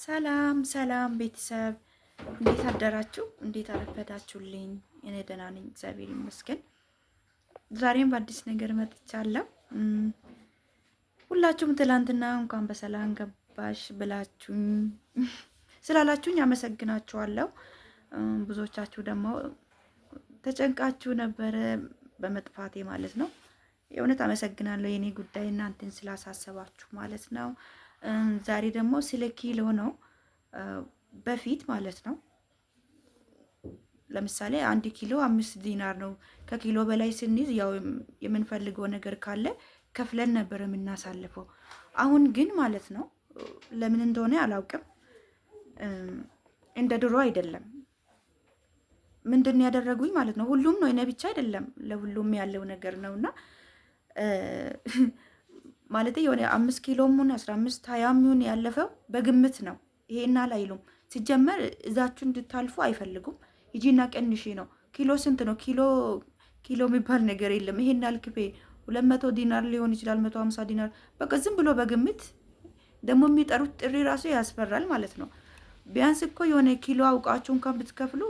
ሰላም ሰላም ቤተሰብ እንዴት አደራችሁ? እንዴት አረፈዳችሁልኝ? እኔ ደህና ነኝ፣ እግዚአብሔር ይመስገን። ዛሬም በአዲስ ነገር መጥቻለሁ። ሁላችሁም ትላንትና እንኳን በሰላም ገባሽ ብላችሁኝ ስላላችሁኝ አመሰግናችኋለሁ። ብዙዎቻችሁ ደግሞ ተጨንቃችሁ ነበረ በመጥፋቴ ማለት ነው። የእውነት አመሰግናለሁ የኔ ጉዳይ እናንተን ስላሳሰባችሁ ማለት ነው። ዛሬ ደግሞ ስለ ኪሎ ነው። በፊት ማለት ነው ለምሳሌ 1 ኪሎ 5 ዲናር ነው። ከኪሎ በላይ ስንይዝ ያው የምንፈልገው ነገር ካለ ከፍለን ነበር የምናሳልፈው። አሁን ግን ማለት ነው ለምን እንደሆነ አላውቅም፣ እንደ ድሮ አይደለም። ምንድን ያደረጉኝ ማለት ነው፣ ሁሉም ነው፣ እኔ ብቻ አይደለም፣ ለሁሉም ያለው ነገር ነውና ማለት የሆነ 5 ኪሎም ሆነ 15 20 ሆነ ያለፈው በግምት ነው። ይሄና አይሉም ሲጀመር እዛችሁ እንድታልፉ አይፈልጉም። ሂጂና ቀንሺ ነው። ኪሎ ስንት ነው? ኪሎ የሚባል ነገር የለም። ይሄን አልክፌ 200 ዲናር ሊሆን ይችላል፣ 150 ዲናር በቃ ዝም ብሎ በግምት ደግሞ የሚጠሩት ጥሪ ራሱ ያስፈራል ማለት ነው። ቢያንስ እኮ የሆነ ኪሎ አውቃችሁ እንኳን ብትከፍሉ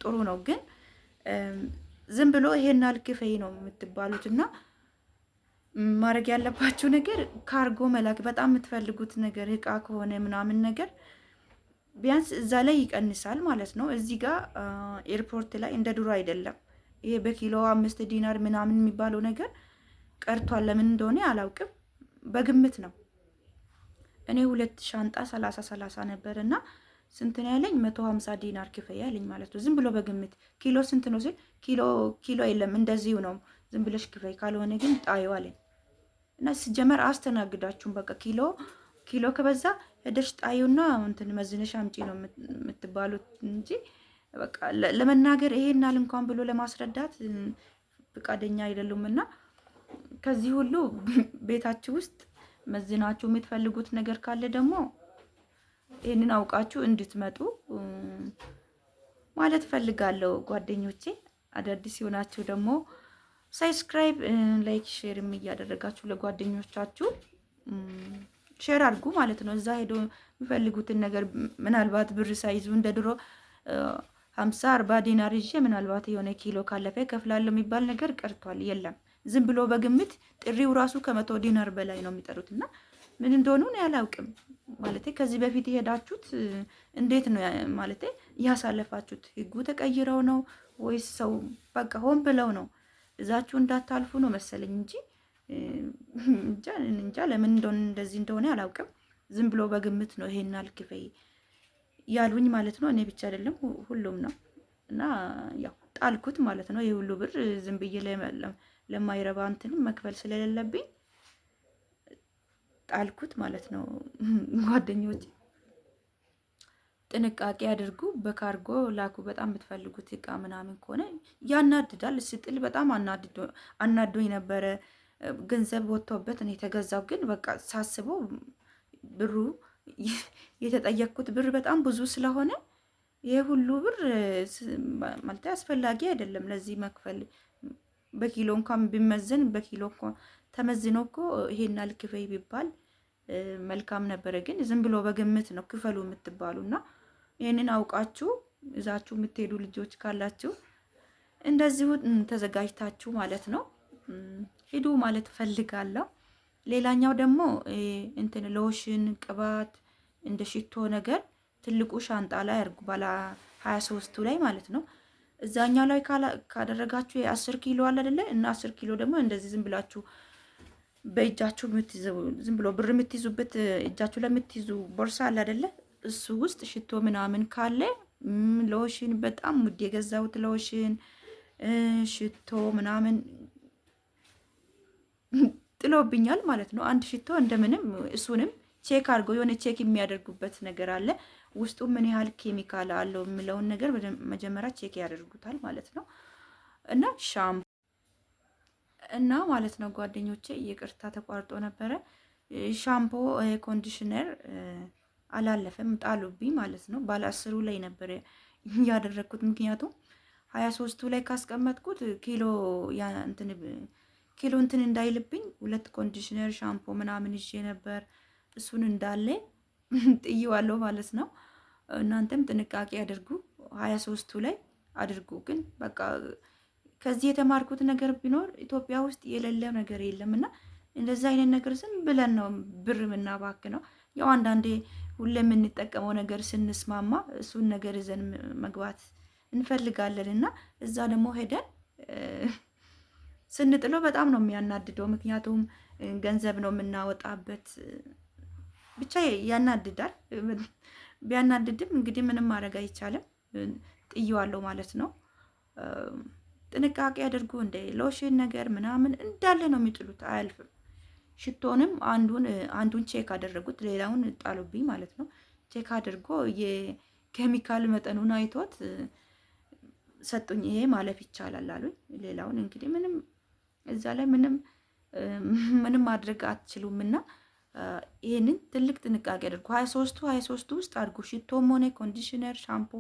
ጥሩ ነው። ግን ዝም ብሎ ይሄን አልክፌ ነው የምትባሉትና ማድረግ ያለባችሁ ነገር ካርጎ መላክ። በጣም የምትፈልጉት ነገር እቃ ከሆነ ምናምን ነገር ቢያንስ እዛ ላይ ይቀንሳል ማለት ነው። እዚህ ጋር ኤርፖርት ላይ እንደ ድሮ አይደለም። ይሄ በኪሎ 5 ዲናር ምናምን የሚባለው ነገር ቀርቷል። ለምን እንደሆነ አላውቅም። በግምት ነው። እኔ 2 ሻንጣ 30 ነበር እና ስንት ነው ያለኝ? 150 ዲናር ክፈያ ያለኝ ማለት ነው። ዝም ብሎ በግምት ኪሎ ስንት ነው ሲል ኪሎ የለም እንደዚሁ ነው፣ ዝም ብለሽ ክፈይ ካልሆነ ግን ጣዩ አለኝ። እና ሲጀመር አስተናግዳችሁም በቃ ኪሎ ከበዛ ሄደሽ ጣዩና እንትን መዝነሽ አምጪ ነው የምትባሉት እንጂ በቃ ለመናገር ይሄናል እንኳን ብሎ ለማስረዳት ፍቃደኛ አይደሉም። እና ከዚህ ሁሉ ቤታችሁ ውስጥ መዝናችሁ የምትፈልጉት ነገር ካለ ደግሞ ይሄንን አውቃችሁ እንድትመጡ ማለት ፈልጋለሁ ጓደኞቼ። አዳዲስ የሆናችሁ ደግሞ ሳብስክራይብ፣ ላይክ፣ ሼር እያደረጋችሁ ለጓደኞቻችሁ ሼር አድርጉ ማለት ነው። እዛ ሄዶ የሚፈልጉትን ነገር ምናልባት ብር ሳይዙ እንደ ድሮ 50-40 ዲናር ይዤ ምናልባት የሆነ ኪሎ ካለፈ ከፍላለሁ የሚባል ነገር ቀርቷል። የለም ዝም ብሎ በግምት ጥሪው ራሱ ከ100 ዲናር በላይ ነው የሚጠሩት። እና ምን እንደሆኑ ነው ያላውቅም ማለት ከዚህ በፊት የሄዳችሁት እንዴት ነው ማለት ያሳለፋችሁት? ህጉ ተቀይረው ነው ወይስ ሰው በቃ ሆን ብለው ነው እዛችሁ እንዳታልፉ ነው መሰለኝ እንጂ እንጃ ለምን እንደሆነ እንደዚህ እንደሆነ አላውቅም። ዝም ብሎ በግምት ነው ይሄን አልክፈይ ያሉኝ ማለት ነው። እኔ ብቻ አይደለም ሁሉም ነው። እና ያው ጣልኩት ማለት ነው። የሁሉ ብር ዝም ብዬ ለማይረባ እንትን መክፈል ስለሌለብኝ ጣልኩት ማለት ነው። ጓደኞቼ ጥንቃቄ አድርጉ። በካርጎ ላኩ። በጣም የምትፈልጉት እቃ ምናምን ከሆነ ያናድዳል። ስጥል በጣም አናዶኝ ነበረ። ገንዘብ ወጥቶበት ነው የተገዛው። ግን በቃ ሳስበው ብሩ የተጠየቅኩት ብር በጣም ብዙ ስለሆነ ይሄ ሁሉ ብር ማለት አስፈላጊ አይደለም ለዚህ መክፈል። በኪሎ እንኳን ቢመዘን በኪሎ እንኳን ተመዝኖ እኮ ይሄን አልክፈይ ቢባል መልካም ነበረ። ግን ዝም ብሎ በግምት ነው ክፈሉ የምትባሉና ይሄንን አውቃችሁ እዛችሁ የምትሄዱ ልጆች ካላችሁ እንደዚሁ ተዘጋጅታችሁ ማለት ነው ሂዱ ማለት ፈልጋለሁ። ሌላኛው ደግሞ እንትን ሎሽን፣ ቅባት፣ እንደ ሽቶ ነገር ትልቁ ሻንጣ ላይ አድርጉ። ባላ 23ቱ ላይ ማለት ነው። እዛኛው ላይ ካደረጋችሁ የ10 ኪሎ አለ አይደለ? እና 10 ኪሎ ደግሞ እንደዚህ ዝም ብላችሁ በእጃችሁ ዝም ብሎ ብር የምትይዙበት እጃችሁ ለምትይዙ ቦርሳ አለ አይደለ? እሱ ውስጥ ሽቶ ምናምን ካለ ሎሽን፣ በጣም ውድ የገዛሁት ሎሽን፣ ሽቶ ምናምን ጥሎብኛል ማለት ነው። አንድ ሽቶ እንደምንም እሱንም ቼክ አድርገው የሆነ ቼክ የሚያደርጉበት ነገር አለ። ውስጡ ምን ያህል ኬሚካል አለው የሚለውን ነገር መጀመሪያ ቼክ ያደርጉታል ማለት ነው። እና ሻምፖ እና ማለት ነው ጓደኞቼ፣ ይቅርታ ተቋርጦ ነበረ። ሻምፖ፣ ኮንዲሽነር አላለፈም ጣሉብኝ ማለት ነው። ባለ 10ሩ ላይ ነበር ያደረኩት። ምክንያቱም 23ቱ ላይ ካስቀመጥኩት ኪሎ እንትን እንዳይልብኝ 2 ኮንዲሽነር ሻምፖ ምናምን ይዤ ነበር። እሱን እንዳለ ጥዬዋለሁ ማለት ነው። እናንተም ጥንቃቄ አድርጉ። 23ቱ ላይ አድርጉ። ግን በቃ ከዚህ የተማርኩት ነገር ቢኖር ኢትዮጵያ ውስጥ የሌለ ነገር የለም እና እንደዚህ አይነት ነገር ዝም ብለን ነው ብር የምናባክነው። ያው አንዳንዴ ሁሌ የምንጠቀመው ነገር ስንስማማ እሱን ነገር ይዘን መግባት እንፈልጋለን እና እዛ ደግሞ ሄደን ስንጥለው በጣም ነው የሚያናድደው። ምክንያቱም ገንዘብ ነው የምናወጣበት። ብቻ ያናድዳል። ቢያናድድም እንግዲህ ምንም ማድረግ አይቻልም። ጥየዋለሁ ማለት ነው። ጥንቃቄ አድርጉ። እንደ ሎሽን ነገር ምናምን እንዳለ ነው የሚጥሉት፣ አያልፍም። ሽቶንም አንዱን ቼክ አደረጉት፣ ሌላውን ጣሉብኝ ማለት ነው። ቼክ አድርጎ የኬሚካል መጠኑን አይቶት ሰጡኝ። ይሄ ማለፍ ይቻላል አሉኝ። ሌላውን እንግዲህ ምንም እዛ ላይ ምንም ማድረግ አትችሉም እና ይህንን ትልቅ ጥንቃቄ አድርጉ። 23ቱ ውስጥ አድርጉ። ሽቶም ሆነ ኮንዲሽነር፣ ሻምፖ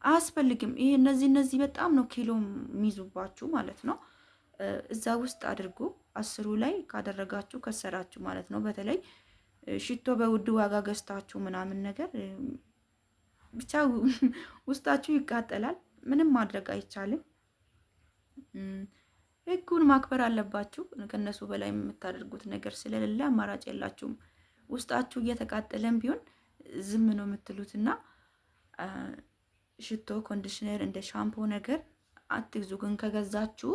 አያስፈልግም። ይሄ እነዚህ በጣም ነው ኪሎ የሚይዙባችሁ ማለት ነው። እዛ ውስጥ አድርጉ። 10ሩ ላይ ካደረጋችሁ ከሰራችሁ ማለት ነው። በተለይ ሽቶ በውድ ዋጋ ገዝታችሁ ምናምን ነገር ብቻ ውስጣችሁ ይቃጠላል። ምንም ማድረግ አይቻልም። ህጉን ማክበር አለባችሁ። ከነሱ በላይ የምታደርጉት ነገር ስለሌለ አማራጭ የላችሁም። ውስጣችሁ እየተቃጠለም ቢሆን ዝም ነው የምትሉትና ሽቶ፣ ኮንዲሽነር እንደ ሻምፖ ነገር አትግዙ። ግን ከገዛችሁ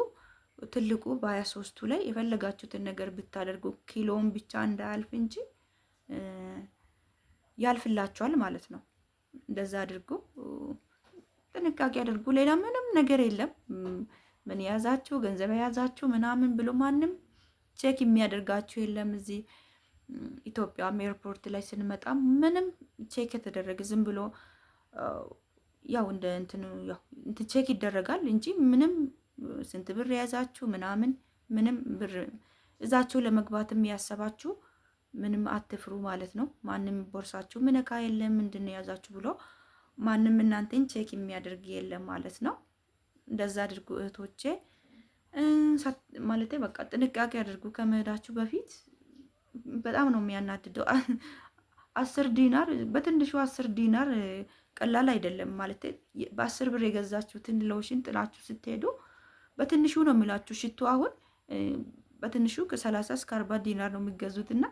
ትልቁ በ23ቱ ላይ የፈለጋችሁትን ነገር ብታደርጉ ኪሎውን ብቻ እንዳያልፍ እንጂ ያልፍላችኋል ማለት ነው። እንደዛ አድርጉ። ጥንቃቄ አድርጉ። ሌላ ምንም ነገር የለም። ምን የያዛችሁ ገንዘብ የያዛችሁ ምናምን ብሎ ማንም ቼክ የሚያደርጋችሁ የለም። እዚህ ኢትዮጵያ ኤርፖርት ላይ ስንመጣ ምንም ቼክ የተደረገ ዝም ብሎ ያው እንደ እንትኑ ያው ቼክ ይደረጋል እንጂ ምንም ስንት ብር የያዛችሁ ምናምን ምንም ብር እዛችሁ ለመግባትም ያሰባችሁ ምንም አትፍሩ ማለት ነው። ማንም ቦርሳችሁ ምነካ የለም ምንድነው የያዛችሁ ብሎ ማንም እናንተን ቼክ የሚያደርግ የለም ማለት ነው። እንደዛ አድርጉ እህቶቼ። ማለቴ በቃ ጥንቃቄ አድርጉ ከመሄዳችሁ በፊት። በጣም ነው የሚያናድደው። 10 ዲናር በትንሹ 10 ዲናር ቀላል አይደለም ማለት በ10 ብር የገዛችሁትን ሎሽን ጥላችሁ ስትሄዱ በትንሹ ነው የሚላችሁ። ሽቶ አሁን በትንሹ ከ30 እስከ 40 ዲናር ነው የሚገዙት እና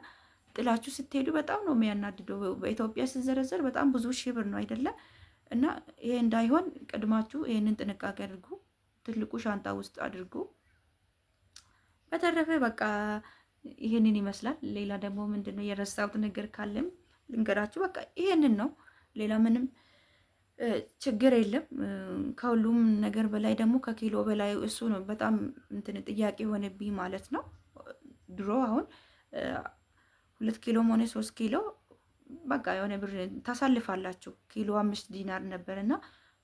ጥላችሁ ስትሄዱ በጣም ነው የሚያናድደው። በኢትዮጵያ ሲዘረዘር በጣም ብዙ ሺህ ብር ነው አይደለ? እና ይሄ እንዳይሆን ቀድማችሁ ይሄንን ጥንቃቄ አድርጉ። ትልቁ ሻንጣ ውስጥ አድርጉ። በተረፈ በቃ ይሄንን ይመስላል። ሌላ ደግሞ ምንድነው የረሳሁት ነገር ካለም ልንገራችሁ። በቃ ይሄንን ነው። ሌላ ምንም ችግር የለም። ከሁሉም ነገር በላይ ደግሞ ከኪሎ በላይ እሱ ነው በጣም እንትን ጥያቄ ሆነብኝ ማለት ነው። ድሮ አሁን 2 ኪሎም ሆነ 3 ኪሎ በቃ የሆነ ብር ታሳልፋላችሁ። ኪሎ 5 ዲናር ነበርና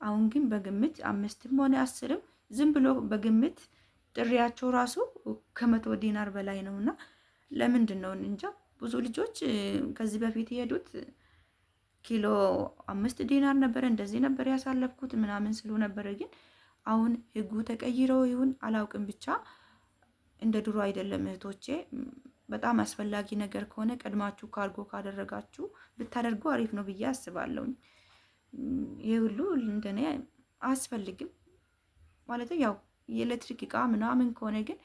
አሁን ግን በግምት 5ም ሆነ 10ም ዝም ብሎ በግምት ጥሪያቸው ራሱ ከ100 ዲናር በላይ ነውና ለምንድን ነው እንጃ። ብዙ ልጆች ከዚህ በፊት የሄዱት ኪሎ 5 ዲናር ነበረ እንደዚህ ነበር ያሳለፍኩት ምናምን ስሉ ነበረ። ግን አሁን ህጉ ተቀይሮ ይሁን አላውቅም፣ ብቻ እንደ ድሮ አይደለም እህቶቼ። በጣም አስፈላጊ ነገር ከሆነ ቀድማችሁ ካርጎ ካደረጋችሁ ብታደርጉ አሪፍ ነው ብዬ አስባለሁ። ይሄ ሁሉ እንደኔ አያስፈልግም ማለት ያው የኤሌክትሪክ እቃ ምናምን ከሆነ ግን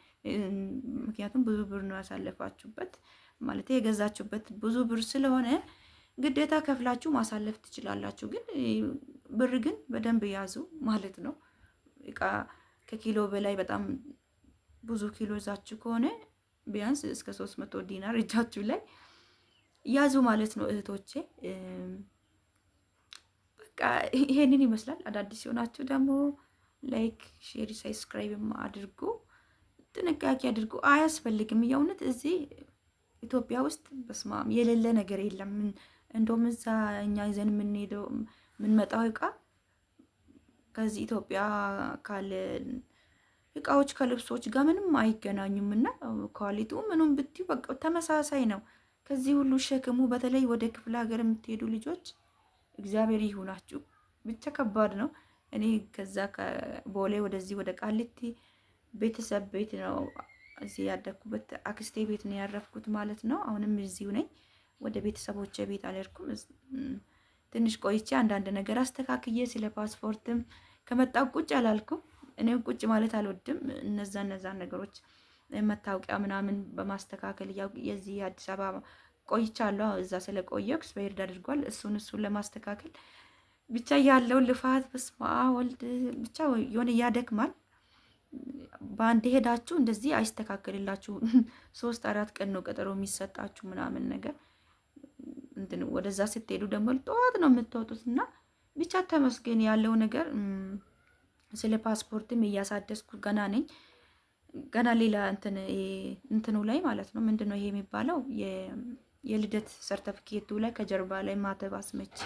ምክንያቱም ብዙ ብር ነው ያሳለፋችሁበት ማለት የገዛችሁበት ብዙ ብር ስለሆነ ግዴታ ከፍላችሁ ማሳለፍ ትችላላችሁ። ግን ብር ግን በደንብ ያዙ ማለት ነው። እቃ ከኪሎ በላይ በጣም ብዙ ኪሎ ይዛችሁ ከሆነ ቢያንስ እስከ 300 ዲናር እጃችሁ ላይ ያዙ ማለት ነው እህቶቼ። በቃ ይሄንን ይመስላል። አዳዲስ የሆናችሁ ደግሞ ላይክ፣ ሼር፣ ሳብስክራይብ አድርጉ። ጥንቃቄ አድርጉ። አያስፈልግም የእውነት እዚህ ኢትዮጵያ ውስጥ በስማም የሌለ ነገር የለም። እንደውም እዛ እኛ ይዘን የምንሄደው የምንመጣው እቃ ከዚህ ኢትዮጵያ ካለ እቃዎች ከልብሶች ጋር ምንም አይገናኙም እና ኳሊቲው ምኑም ብትዩ በቃ ተመሳሳይ ነው። ከዚህ ሁሉ ሸክሙ በተለይ ወደ ክፍለ ሀገር የምትሄዱ ልጆች እግዚአብሔር ይሁናችሁ። ብቻ ከባድ ነው። እኔ ከዛ ከቦሌ ወደዚህ ወደ ቃሊቲ ቤተሰብ ቤት ነው እዚህ ያደኩበት፣ አክስቴ ቤት ነው ያረፍኩት ማለት ነው። አሁንም እዚሁ ነኝ። ወደ ቤተሰቦቼ ቤት አልሄድኩም። ትንሽ ቆይቼ አንዳንድ ነገር አስተካክዬ ስለ ፓስፖርትም ከመጣሁ ቁጭ አላልኩም። እኔም ቁጭ ማለት አልወድም። እነዛን ነገሮች መታወቂያ ምናምን በማስተካከል የዚህ አዲስ አበባ ቆይቻለሁ። እዛ ስለቆየሁ ኤክስፓየርድ አድርጓል። እሱን ለማስተካከል ብቻ ያለው ልፋት በስመ አብ ወልድ ብቻ የሆነ ያደክማል። በአንድ ሄዳችሁ እንደዚህ አይስተካከልላችሁም። 3-4 ቀን ነው ቀጠሮ የሚሰጣችሁ ምናምን ነገር እንትን ወደዛ ስትሄዱ ደግሞ ጠዋት ነው የምትወጡት እና ብቻ ተመስገን ያለው ነገር። ስለ ፓስፖርትም እያሳደስኩ ገና ነኝ። ገና ሌላ እንትኑ ላይ ማለት ነው ምንድነው ይሄ የሚባለው የልደት ሰርተፊኬቱ ላይ ከጀርባ ላይ ማተብ አስመቺ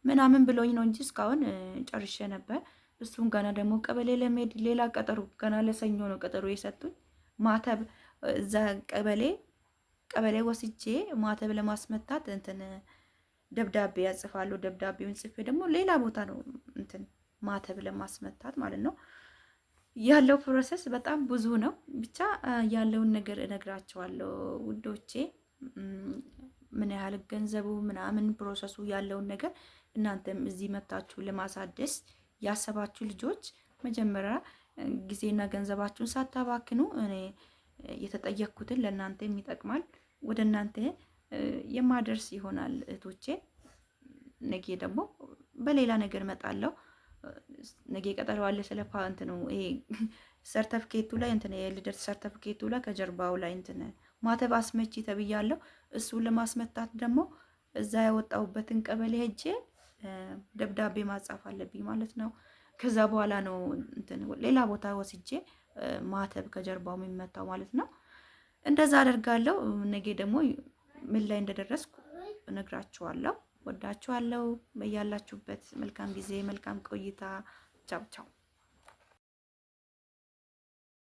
ምናምን ብሎኝ ነው እንጂ እስካሁን ጨርሼ ነበር። እሱም ገና ደግሞ ቀበሌ ለመሄድ ሌላ ቀጠሮ ገና ለሰኞ ነው ቀጠሮ የሰጡኝ። ማተብ እዛ ቀበሌ ወስጄ ማተብ ለማስመታት ደብዳቤ ያጽፋሉ። ደብዳቤውን ጽፌ ደግሞ ሌላ ቦታ ነው ማተብ ለማስመታት ማለት ነው። ያለው ፕሮሰስ በጣም ብዙ ነው። ብቻ ያለውን ነገር እነግራቸዋለሁ ውዶቼ። ምን ያህል ገንዘቡ ምናምን ፕሮሰሱ ያለውን ነገር እናንተም እዚህ መታችሁ ለማሳደስ ያሰባችሁ ልጆች መጀመሪያ ጊዜና ገንዘባችሁን ሳታባክኑ እኔ የተጠየቅኩትን ለእናንተም ይጠቅማል ወደ እናንተ የማደርስ ይሆናል እህቶቼ። ነገ ደግሞ በሌላ ነገር እመጣለሁ። ነገ ቀጠሮ አለ። ነው ይሄ ሰርተፍኬቱ ላይ የልደት ሰርተፍኬቱ ላይ ከጀርባው ላይ ማተብ አስመቺ ተብያለሁ። እሱን ለማስመታት ደግሞ እዛ ያወጣሁበትን ቀበሌ ሄጄ ደብዳቤ ማጻፍ አለብኝ ማለት ነው። ከዛ በኋላ ነው ሌላ ቦታ ወስጄ ማተብ ከጀርባው የሚመታው ማለት ነው። እንደዛ አደርጋለሁ። ነገ ደግሞ ምን ላይ እንደደረስኩ እነግራችኋለሁ። ወዳችኋለሁ። በያላችሁበት መልካም ጊዜ መልካም ቆይታ። ቻው ቻው።